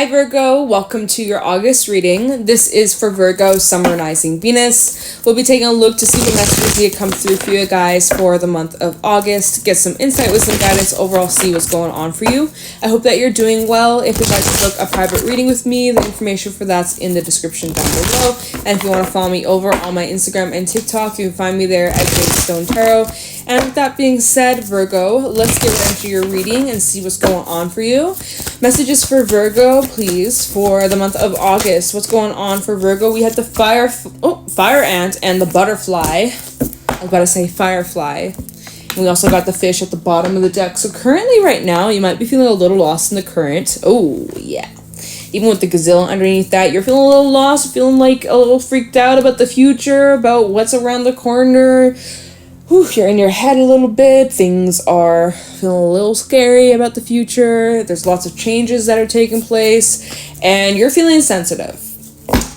Hi Virgo, welcome to your August reading. This is for Virgo, Sun, Rising, Venus. We'll be taking a look to see what messages need to come through for you guys for the month of August. Get some insight, wisdom, guidance, overall see what's going on for you. I hope that you're doing well. If you'd like to book a private reading with me, the information for that's in the description down below. And if you want to follow me over on my Instagram and TikTok, you can find me there at JadeStoneTarot. And with that being said, Virgo, let's get right into your reading and see what's going on for you. Messages for Virgo, please, for the month of August. What's going on for Virgo? We had the fire ant and the butterfly. I was about to say firefly. And we also got the fish at the bottom of the deck. So currently right now, you might be feeling a little lost in the current. Oh, yeah. Even with the gazelle underneath that, you're feeling a little lost, feeling like a little freaked out about the future, about what's around the corner. You're in your head a little bit. Things are feeling a little scary about the future. There's lots of changes that are taking place. And you're feeling sensitive.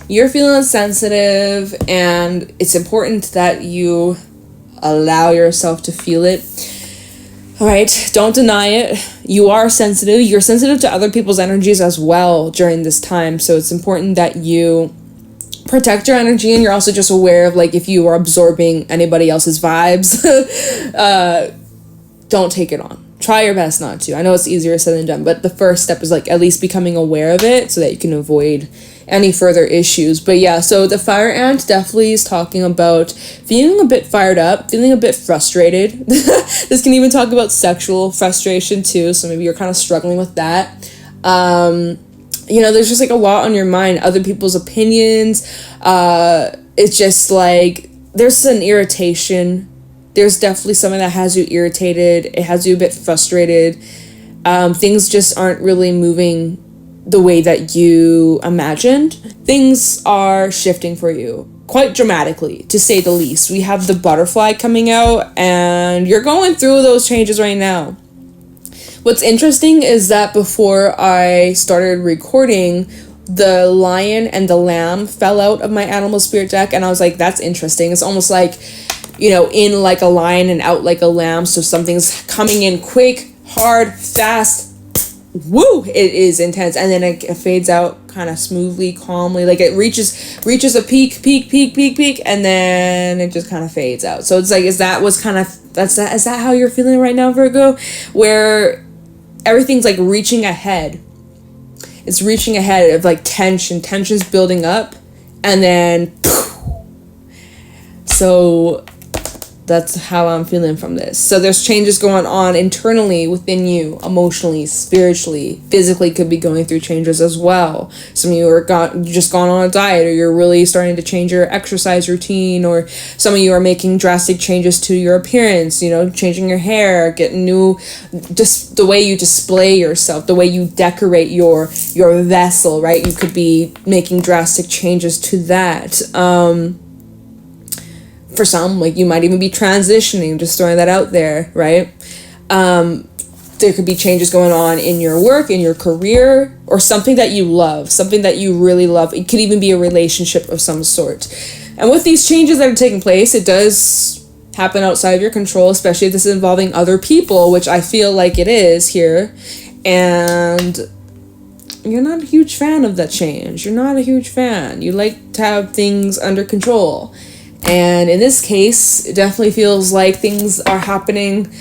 You're feeling sensitive. And it's important that you allow yourself to feel it. All right. Don't deny it. You are sensitive. You're sensitive to other people's energies as well during this time. So it's important that you protect your energy, and you're also just aware of, like, if you are absorbing anybody else's vibes, don't take it on. Try your best not to. I know it's easier said than done, but the first step is, like, at least becoming aware of it so that you can avoid any further issues. But yeah, so the fire ant definitely is talking about feeling a bit fired up, feeling a bit frustrated. This can even talk about sexual frustration too, so maybe you're kind of struggling with that. There's just, like, a lot on your mind, other people's opinions. It's just, like, there's an irritation. There's definitely something that has you irritated. It has you a bit frustrated. Things just aren't really moving the way that you imagined. Things are shifting for you quite dramatically, to say the least. We have the butterfly coming out, and you're going through those changes right now. What's interesting is that before I started recording, the lion and the lamb fell out of my animal spirit deck, and I was like, that's interesting. It's almost like, in like a lion and out like a lamb, so something's coming in quick, hard, fast. Woo! It is intense, and then it fades out kind of smoothly, calmly. Like, it reaches a peak, and then it just kind of fades out. So it's like, is that how you're feeling right now, Virgo? Where everything's, like, reaching ahead. It's reaching ahead of, like, tension's building up, and then poof. So that's how I'm feeling from this. So there's changes going on internally within you, emotionally, spiritually, physically could be going through changes as well. Some of you are just gone on a diet, or you're really starting to change your exercise routine, or some of you are making drastic changes to your appearance, changing your hair, getting new, just the way you display yourself, the way you decorate your vessel, right? You could be making drastic changes to that. For some, like, you might even be transitioning, just throwing that out there, right? There could be changes going on in your work, in your career, or something that you love, something that you really love. It could even be a relationship of some sort. And with these changes that are taking place, it does happen outside of your control, especially if this is involving other people, which I feel like it is here. And you're not a huge fan of that change. You're not a huge fan. You like to have things under control. And in this case, it definitely feels like things are happening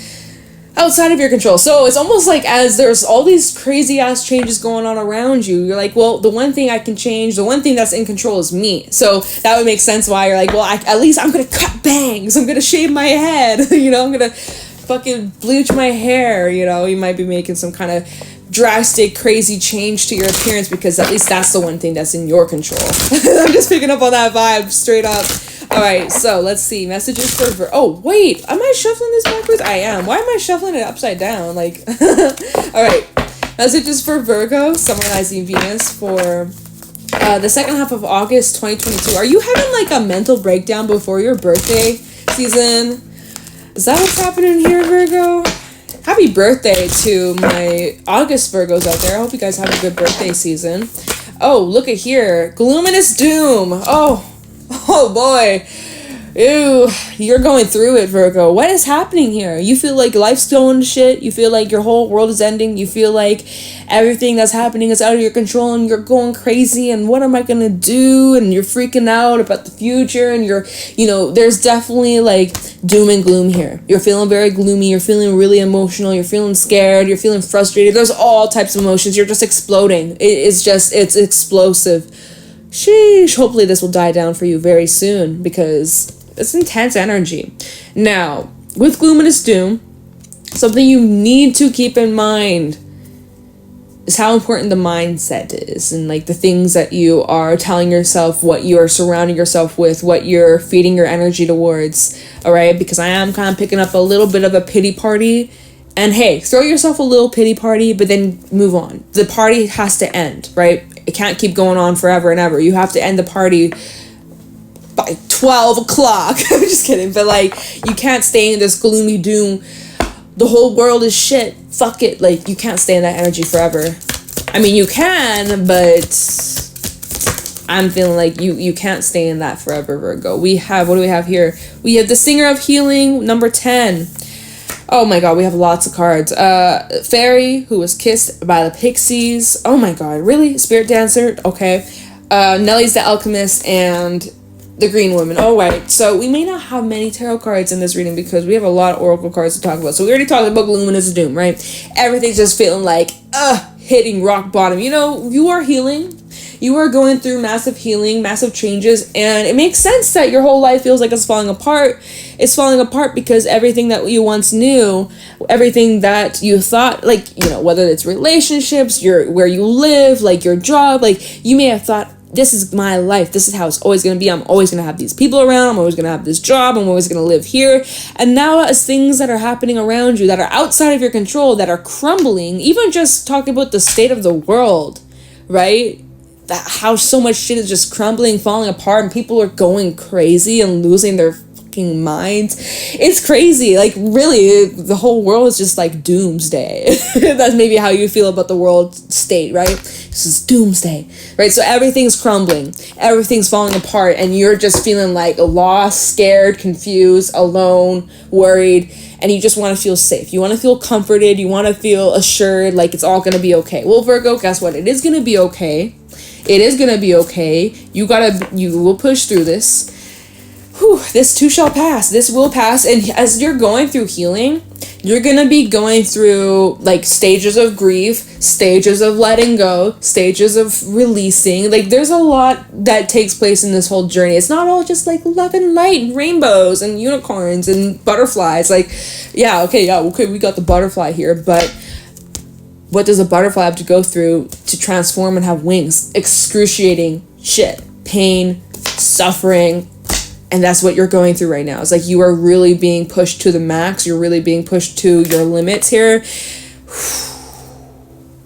outside of your control. So it's almost like, as there's all these crazy ass changes going on around you, you're like, well, the one thing I can change, the one thing that's in control is me. So that would make sense why you're like, well, at least I'm going to cut bangs. I'm going to shave my head. I'm going to fucking bleach my hair. You might be making some kind of drastic, crazy change to your appearance, because at least that's the one thing that's in your control. I'm just picking up on that vibe straight up. All right, so let's see. Messages for oh, wait. Am I shuffling this backwards? I am. Why am I shuffling it upside down? Like, all right. Messages for Virgo, Sun, Rising, Venus for the second half of August 2022. Are you having, like, a mental breakdown before your birthday season? Is that what's happening here, Virgo? Happy birthday to my August Virgos out there. I hope you guys have a good birthday season. Oh, look at here. Gloom and its doom. Oh boy. Ew, you're going through it, Virgo. What is happening here? You feel like life's going to shit. You feel like your whole world is ending. You feel like everything that's happening is out of your control and you're going crazy and what am I going to do? And you're freaking out about the future and you're, there's definitely like doom and gloom here. You're feeling very gloomy. You're feeling really emotional. You're feeling scared. You're feeling frustrated. There's all types of emotions. You're just exploding. It's explosive. Sheesh. Hopefully this will die down for you very soon because it's intense energy. Now, with Gloom Doom, something you need to keep in mind is how important the mindset is and like the things that you are telling yourself, what you're surrounding yourself with, what you're feeding your energy towards, all right? Because I am kind of picking up a little bit of a pity party. And hey, throw yourself a little pity party, but then move on. The party has to end, right? It can't keep going on forever and ever. You have to end the party by 12 o'clock. I'm just kidding. But like, you can't stay in this gloomy doom. The whole world is shit. Fuck it. Like, you can't stay in that energy forever. I mean, you can, but I'm feeling like you can't stay in that forever, Virgo. What do we have here? We have the Singer of Healing, number 10. Oh my god, we have lots of cards. Fairy, who was kissed by the pixies. Oh my god, really? Spirit Dancer? Okay. Nellie's the Alchemist, and the Green Woman. Oh, right. So we may not have many tarot cards in this reading because we have a lot of oracle cards to talk about. So we already talked about Luminous Doom, right? Everything's just feeling like, hitting rock bottom. You are healing. You are going through massive healing, massive changes, and it makes sense that your whole life feels like it's falling apart. It's falling apart because everything that you once knew, everything that you thought, like, whether it's relationships, where you live, like your job, like you may have thought, this is my life. This is how it's always going to be. I'm always going to have these people around. I'm always going to have this job. I'm always going to live here. And now as things that are happening around you that are outside of your control, that are crumbling, even just talking about the state of the world, right? How so much shit is just crumbling, falling apart, and people are going crazy and losing their fucking minds. It's crazy. Like, really, the whole world is just like doomsday. That's maybe how you feel about the world state, right? This is doomsday, right? So everything's crumbling, everything's falling apart, and you're just feeling like lost, scared, confused, alone, worried, and you just want to feel safe. You want to feel comforted. You want to feel assured, like it's all going to be okay. Well, Virgo, guess what? It is going to be okay. It is going to be okay. You will push through this. Whew, this too shall pass. This will pass. And as you're going through healing, you're going to be going through like stages of grief, stages of letting go, stages of releasing. Like, there's a lot that takes place in this whole journey. It's not all just like love and light and rainbows and unicorns and butterflies. Like, okay, we got the butterfly here, but what does a butterfly have to go through to transform and have wings? Excruciating shit, pain, suffering, and that's what you're going through right now. It's like you are really being pushed to the max. You're really being pushed to your limits here.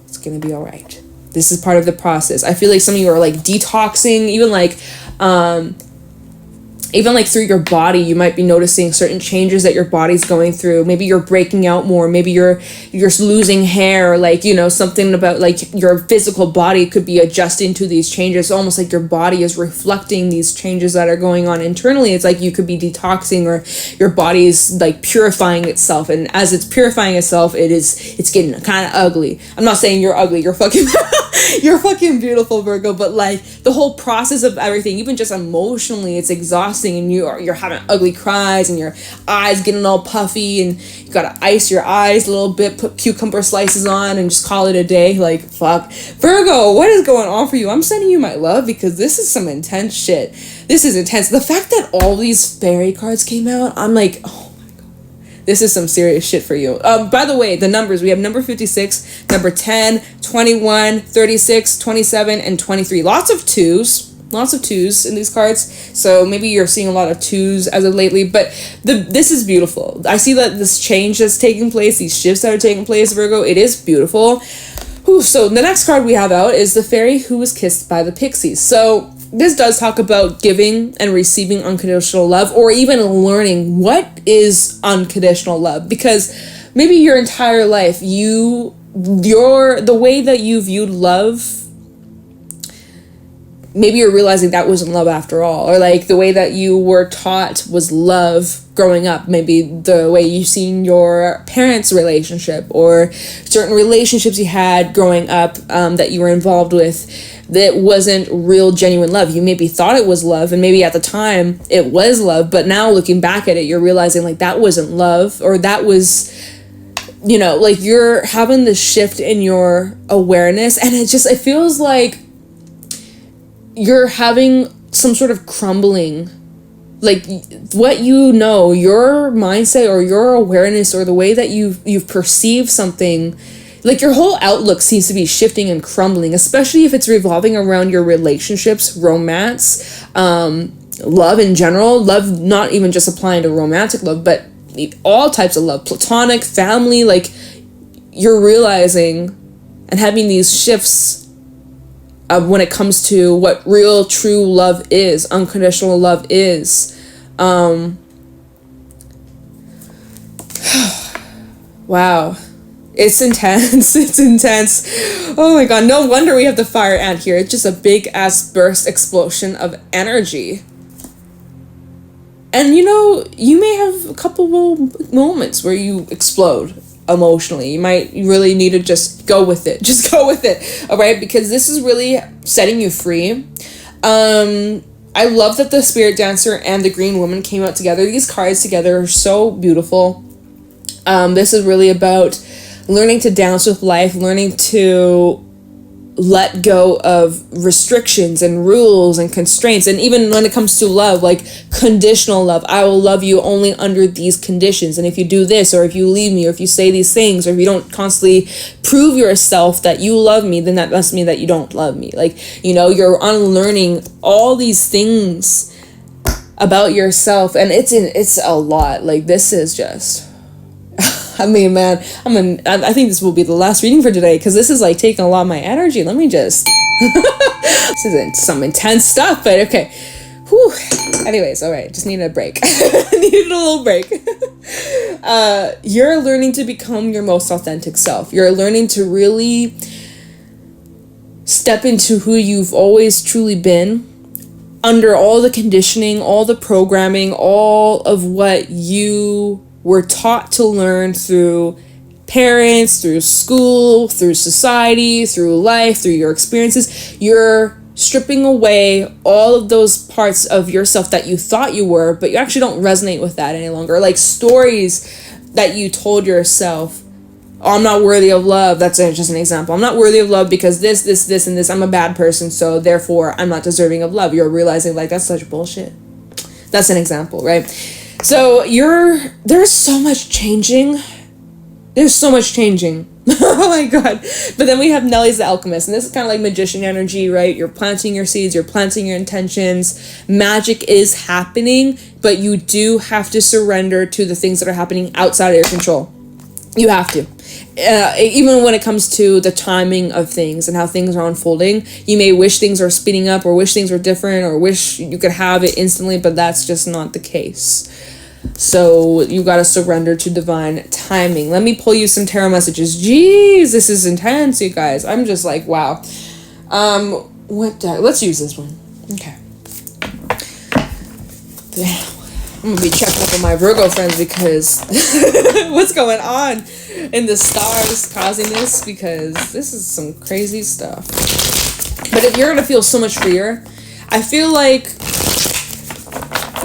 It's gonna be all right. This is part of the process. I feel like some of you are like detoxing, even like through your body. You might be noticing certain changes that your body's going through. Maybe you're breaking out more. Maybe you're losing hair. Like, something about like your physical body could be adjusting to these changes. Almost like your body is reflecting these changes that are going on internally. It's like you could be detoxing, or your body is like purifying itself. And as it's purifying itself, it's getting kind of ugly. I'm not saying you're ugly. You're fucking you're fucking beautiful, Virgo. But like the whole process of everything, even just emotionally, it's exhausting. And you're having ugly cries, and your eyes getting all puffy, and you gotta ice your eyes a little bit, put cucumber slices on, and just call it a day. Like, fuck. Virgo, what is going on for you? I'm sending you my love because this is some intense shit. This is intense. The fact that all these fairy cards came out, I'm like, oh my god, this is some serious shit for you. By the way, the numbers, we have number 56, number 10, 21, 36, 27, and 23. Lots of twos in these cards, so maybe you're seeing a lot of twos as of lately, but this is beautiful. I see that this change that's taking place, these shifts that are taking place, Virgo, it is beautiful. So the next card we have out is the Fairy Who Was Kissed by the Pixies. So this does talk about giving and receiving unconditional love, or even learning what is unconditional love, because maybe your entire life, the way that you viewed love, maybe you're realizing that wasn't love after all, or like the way that you were taught was love growing up, maybe the way you've seen your parents' relationship or certain relationships you had growing up that you were involved with, that wasn't real genuine love. You maybe thought it was love, and maybe at the time it was love, but now looking back at it, you're realizing like that wasn't love, or that was, you know, like you're having this shift in your awareness, and it feels like you're having some sort of crumbling, like what, you know, your mindset or your awareness or the way that you've perceived something, like your whole outlook seems to be shifting and crumbling, especially if it's revolving around your relationships, romance, love in general, love not even just applying to romantic love, but all types of love, platonic, family. Like you're realizing and having these shifts when it comes to what real true love is, unconditional love is. Wow. It's intense. It's intense. Oh my god, no wonder we have the fire ant here. It's just a big ass burst explosion of energy. And you know, you may have a couple moments where you explode emotionally. You might really need to just go with it. Just go with it. All right? Because this is really setting you free. I love that the Spirit Dancer and the Green Woman came out together. These cards together are so beautiful. This is really about learning to dance with life, learning to let go of restrictions and rules and constraints. And even when it comes to love, like conditional love, I will love you only under these conditions. And if you do this, or if you leave me, or if you say these things, or if you don't constantly prove yourself that you love me, then that must mean that you don't love me. Like, you know, you're unlearning all these things about yourself. And it's a lot. Like, this is just... I mean, man, I think this will be the last reading for today, because this is like taking a lot of my energy. Let me just... This isn't some intense stuff, but okay. Whew. Anyways, all right, just needed a break. Needed a little break. You're learning to become your most authentic self. You're learning to really step into who you've always truly been, under all the conditioning, all the programming, all of what you were taught to learn through parents, through school, through society, through life, through your experiences. You're stripping away all of those parts of yourself that you thought you were, but you actually don't resonate with that any longer. Like stories that you told yourself, oh, I'm not worthy of love. That's just an example. I'm not worthy of love because this, and this. I'm a bad person, so therefore I'm not deserving of love. You're realizing, like, that's such bullshit. That's an example, right? So there's so much changing. There's so much changing. Oh my god. But then we have Nelly's the Alchemist, and this is kind of like magician energy, right? You're planting your seeds, you're planting your intentions. Magic is happening, but you do have to surrender to the things that are happening outside of your control. You have to. Even when it comes to the timing of things and how things are unfolding, you may wish things are speeding up, or wish things were different, or wish you could have it instantly, but that's just not the case. So you got to surrender to divine timing. Let me pull you some tarot messages. Jeez, this is intense, you guys. I'm just like, wow. Let's use this one. Okay. Damn. I'm gonna be checking up on my Virgo friends, because what's going on in the stars causing this, because this is some crazy stuff. But if you're gonna feel so much freer, I feel like,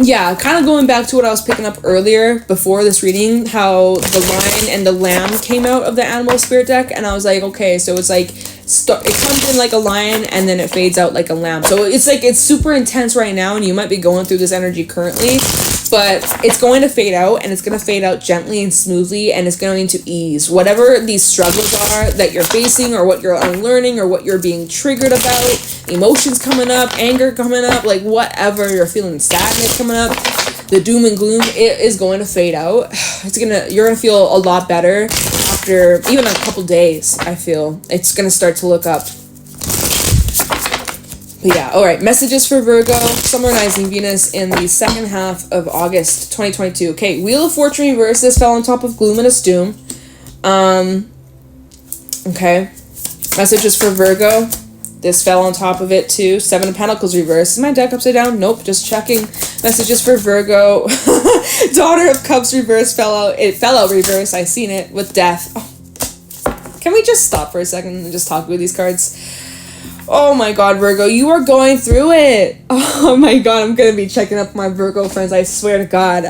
yeah, kind of going back to what I was picking up earlier before this reading, how the lion and the lamb came out of the animal spirit deck, and I was like, okay, so it's like it comes in like a lion and then it fades out like a lamb. So it's like it's super intense right now, and you might be going through this energy currently, but it's going to fade out, and it's going to fade out gently and smoothly, and it's going to ease whatever these struggles are that you're facing, or what you're unlearning, or what you're being triggered about, emotions coming up, anger coming up, like whatever you're feeling, sadness coming up, the doom and gloom, it is going to fade out. You're gonna feel a lot better after even a couple days. I feel it's gonna start to look up. But yeah, all right, messages for Virgo, summarizing Venus in the second half of August 2022. Okay, Wheel of Fortune reverse. This fell on top of Luminous Doom. Okay, messages for Virgo. This fell on top of it too. 7 of Pentacles reverse. Is my deck upside down? Nope. Just checking. Messages for Virgo. Daughter of Cups reverse fell out. It fell out reverse. I seen it with death. Oh. Can we just stop for a second and just talk about these cards? Oh my god, Virgo, you are going through it. Oh my god, I'm gonna be checking up my Virgo friends, I swear to god.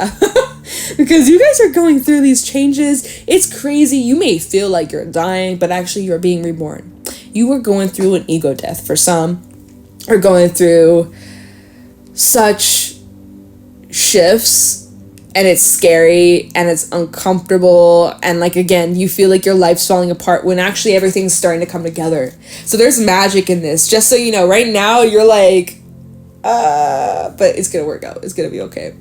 Because you guys are going through these changes. It's crazy. You may feel like you're dying, but actually you're being reborn. You are going through an ego death for some, or going through such shifts, and it's scary and it's uncomfortable, and like, again, you feel like your life's falling apart when actually everything's starting to come together. So there's magic in this. Just so you know, right now you're like, but it's gonna work out. It's gonna be okay.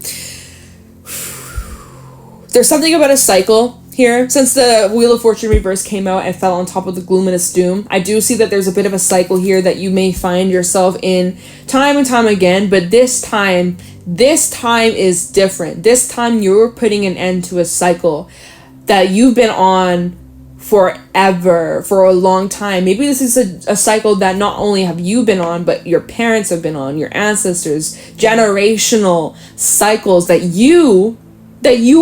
There's something about a cycle here. Since the Wheel of Fortune reverse came out and fell on top of the Luminous Doom, I do see that there's a bit of a cycle here that you may find yourself in time and time again, but this time is different. This time you're putting an end to a cycle that you've been on forever, for a long time. Maybe this is a cycle that not only have you been on, but your parents have been on, your ancestors, generational cycles that you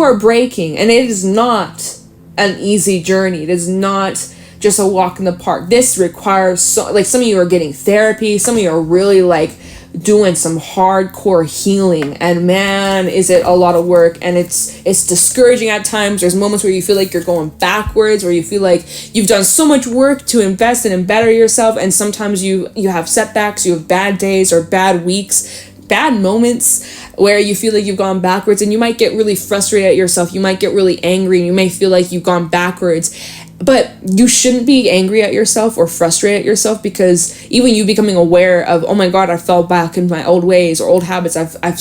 are breaking. And it is not an easy journey. It is not just a walk in the park. This requires some of you are getting therapy, some of you are really like doing some hardcore healing, and man, is it a lot of work, and it's discouraging at times. There's moments where you feel like you're going backwards, where you feel like you've done so much work to invest and better yourself, and sometimes you have setbacks, you have bad days or bad weeks, bad moments where you feel like you've gone backwards, and you might get really frustrated at yourself, you might get really angry, and you may feel like you've gone backwards. But you shouldn't be angry at yourself or frustrated at yourself, because even you becoming aware of, oh my god, I fell back in my old ways or old habits, I've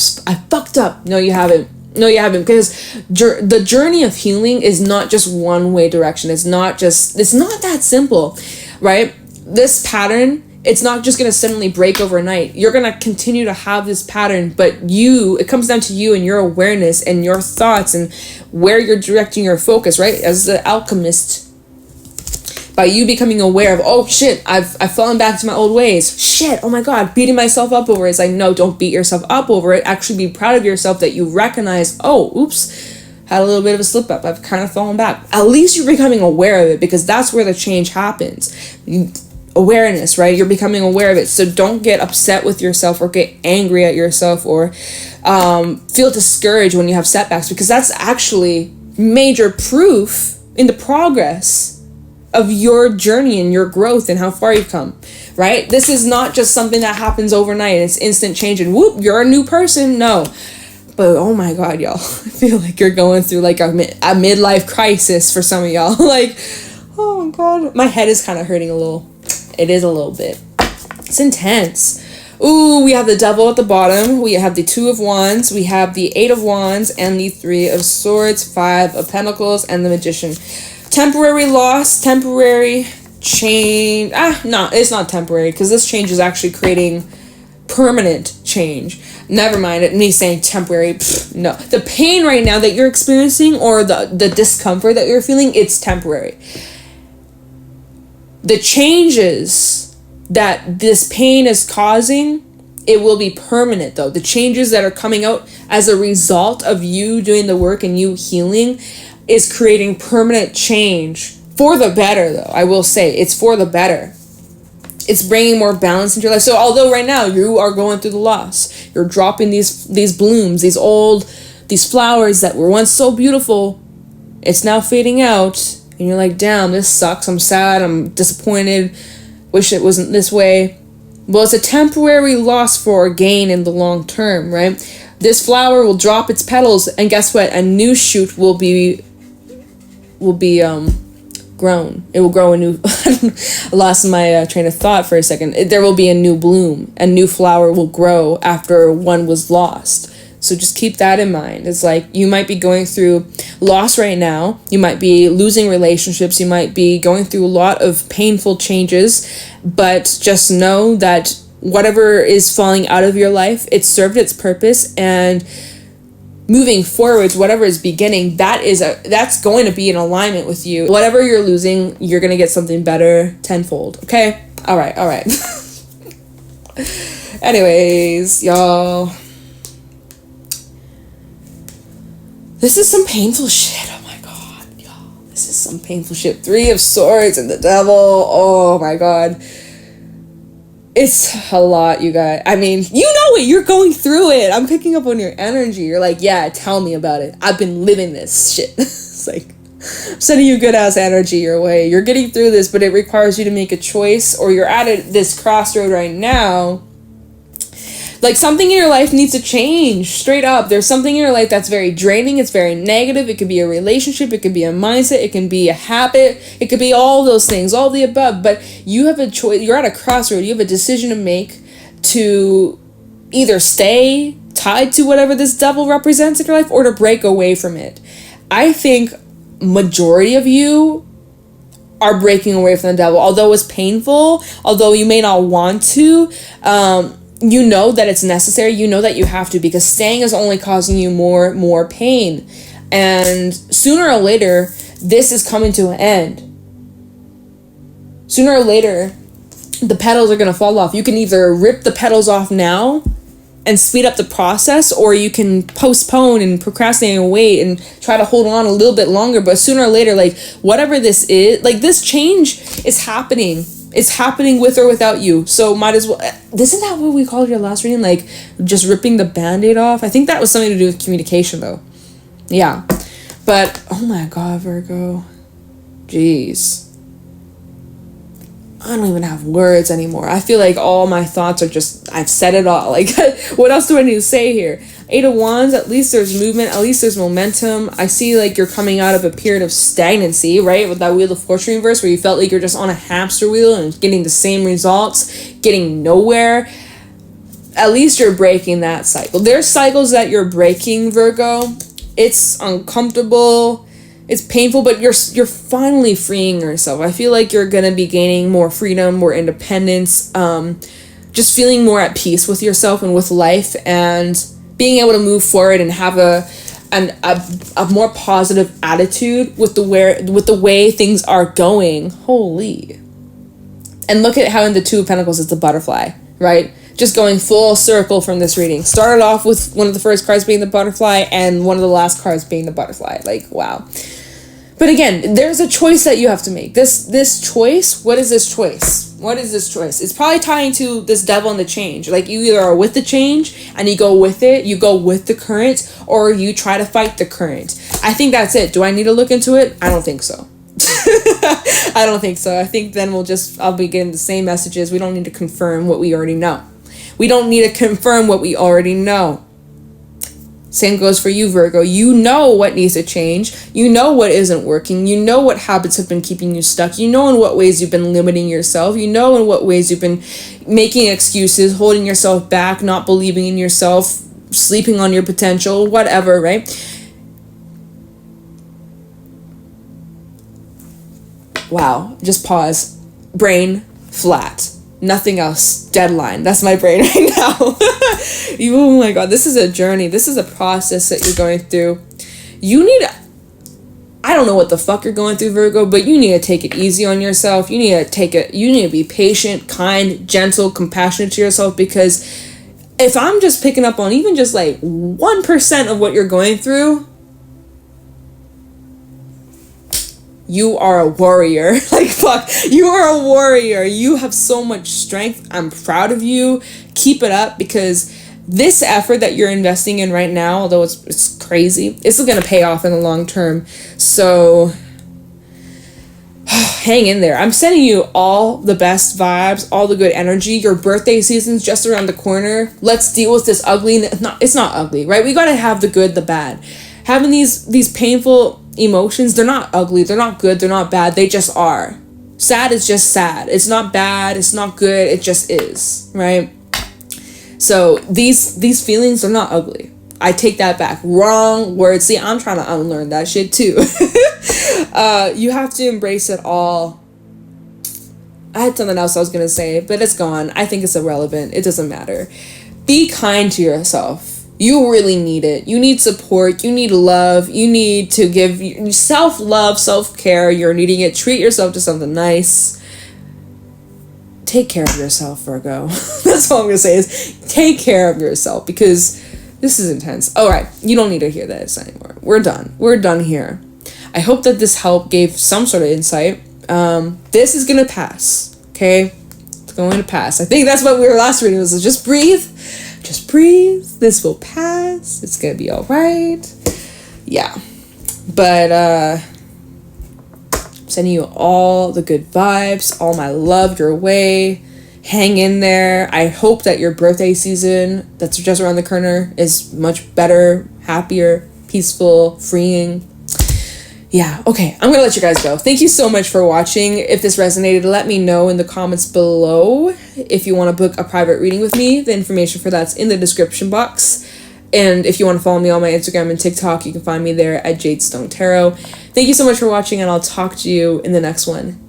fucked up. No, you haven't. No, you haven't, because the journey of healing is not just one way direction. It's not that simple, right? This pattern, it's not just going to suddenly break overnight. You're going to continue to have this pattern, but it comes down to you and your awareness and your thoughts and where you're directing your focus, right? As the alchemist, by you becoming aware of, oh shit, I've fallen back to my old ways. Shit, oh my god, beating myself up over it. It's like, no, don't beat yourself up over it. Actually be proud of yourself that you recognize, oh, oops, had a little bit of a slip up. I've kind of fallen back. At least you're becoming aware of it, because that's where the change happens. Awareness, right? You're becoming aware of it. So don't get upset with yourself or get angry at yourself or feel discouraged when you have setbacks, because that's actually major proof in the progress of your journey and your growth and how far you've come, right? This is not just something that happens overnight and it's instant change and whoop, you're a new person. No. But oh my god, y'all, I feel like you're going through like a midlife crisis for some of y'all. Like, oh my god, my head is kind of hurting a little. It is a little bit. It's intense. Ooh, we have the Devil at the bottom. We have the 2 of Wands. We have the 8 of Wands and the 3 of Swords, 5 of Pentacles, and the Magician. Temporary loss, temporary change. No, it's not temporary, because this change is actually creating permanent change. Never mind it, me saying temporary. No, the pain right now that you're experiencing, or the discomfort that you're feeling, it's temporary. The changes that this pain is causing, it will be permanent though. The changes that are coming out as a result of you doing the work and you healing is creating permanent change for the better though. I will say it's for the better. It's bringing more balance into your life. So although right now you are going through the loss, you're dropping these blooms, these flowers that were once so beautiful, it's now fading out, and you're like, damn, this sucks, I'm sad, I'm disappointed, wish it wasn't this way. Well, it's a temporary loss for a gain in the long term, right? This flower will drop its petals, and guess what? A new shoot will be grown. It will grow a new I lost my train of thought for a second. There will be a new bloom. A new flower will grow after one was lost. So just keep that in mind. It's like you might be going through loss right now. You might be losing relationships. You might be going through a lot of painful changes. But just know that whatever is falling out of your life, it served its purpose, and moving forwards, whatever is beginning, that's going to be in alignment with you. Whatever you're losing, you're going to get something better tenfold. Okay? All right. Anyways, y'all. This is some painful shit. Oh my god, y'all. This is some painful shit. 3 of Swords and the Devil. Oh my god. It's a lot, you guys. I mean, you know it. You're going through it. I'm picking up on your energy. You're like, yeah, tell me about it. I've been living this shit. It's like, I'm sending you good ass energy your way. You're getting through this, but it requires you to make a choice, or you're at this crossroad right now. Like, something in your life needs to change, straight up. There's something in your life that's very draining. It's very negative. It could be a relationship. It could be a mindset. It can be a habit. It could be all those things, all the above. But you have a choice. You're at a crossroad. You have a decision to make to either stay tied to whatever this devil represents in your life, or to break away from it. I think majority of you are breaking away from the devil. Although it's painful, although you may not want to, you know that it's necessary. You know that you have to, because staying is only causing you more pain. And sooner or later, this is coming to an end. Sooner or later, the petals are going to fall off. You can either rip the petals off now and speed up the process, or you can postpone and procrastinate and wait and try to hold on a little bit longer. But sooner or later, like, whatever this is, like, this change is happening. It's happening with or without you. So might as well. Isn't that what we called your last reading? Like, just ripping the Band-Aid off? I think that was something to do with communication, though. Yeah. But, oh my god, Virgo. Jeez. I don't even have words anymore. I feel like all my thoughts are just, I've said it all. Like, what else do I need to say here? 8 of Wands, at least there's movement, at least there's momentum. I see like you're coming out of a period of stagnancy, right? With that Wheel of Fortune reverse, where you felt like you're just on a hamster wheel and getting the same results, getting nowhere. At least you're breaking that cycle. There's cycles that you're breaking, Virgo. It's uncomfortable. It's painful, but you're finally freeing yourself. I feel like you're going to be gaining more freedom, more independence, just feeling more at peace with yourself and with life, and being able to move forward and have a more positive attitude with the way things are going. Holy. And look at how in the Two of Pentacles it's the butterfly, right? Just going full circle from this reading. Started off with one of the first cards being the butterfly and one of the last cards being the butterfly. Like, wow. But again, there's a choice that you have to make. This choice, what is this choice? What is this choice? It's probably tying to this devil and the change. Like, you either are with the change and you go with it, you go with the current, or you try to fight the current. I think that's it. Do I need to look into it? I don't think so. I don't think so. I think then I'll be getting the same messages. We don't need to confirm what we already know. We don't need to confirm what we already know. Same goes for you, Virgo. You know what needs to change. You know what isn't working. You know what habits have been keeping you stuck. You know in what ways you've been limiting yourself. You know in what ways you've been making excuses, holding yourself back, not believing in yourself, sleeping on your potential, whatever, right? Wow. Just pause. Brain flat. Nothing else. Deadline. That's my brain right now. Oh my god, this is a journey. This is a process that you're going through. I don't know what the fuck you're going through, Virgo, but you need to take it easy on yourself. You need to be patient, kind, gentle, compassionate to yourself, because if I'm just picking up on even just like 1% of what you're going through, you are a warrior. Like, fuck, you are a warrior. You have so much strength. I'm proud of you. Keep it up, because this effort that you're investing in right now, although it's crazy, it's going to pay off in the long term. So hang in there. I'm sending you all the best vibes, all the good energy. Your birthday season's just around the corner. Let's deal with this ugly. It's not ugly, right? We got to have the good, the bad. Having these painful emotions, they're not ugly, they're not good, they're not bad, they just are. Sad is just sad. It's not bad, it's not good, it just is, right? So these feelings are not ugly. I take that back. Wrong word. See, I'm trying to unlearn that shit too. You have to embrace it all. I had something else I was gonna say, but it's gone. I think it's irrelevant. It doesn't matter. Be kind to yourself. You really need it. You need support. You need love. You need to give self-love, self-care. You're needing it. Treat yourself to something nice. take care of yourself, Virgo. That's all I'm gonna say is take care of yourself, because this is intense. All right, you don't need to hear this anymore. We're done here. I hope that this help gave some sort of insight. This is gonna pass, okay? It's going to pass. I think that's what we were last reading was, just breathe. Just breathe. This will pass. It's gonna be all right. Yeah. But, sending you all the good vibes, all my love your way. Hang in there. I hope that your birthday season that's just around the corner is much better, happier, peaceful, freeing. Yeah, okay, I'm gonna let you guys go. Thank you so much for watching. If this resonated, let me know in the comments below. If you want to book a private reading with me, the information for that's in the description box. And if you want to follow me on my Instagram and TikTok, you can find me there at JadeStoneTarot. Thank you so much for watching, and I'll talk to you in the next one.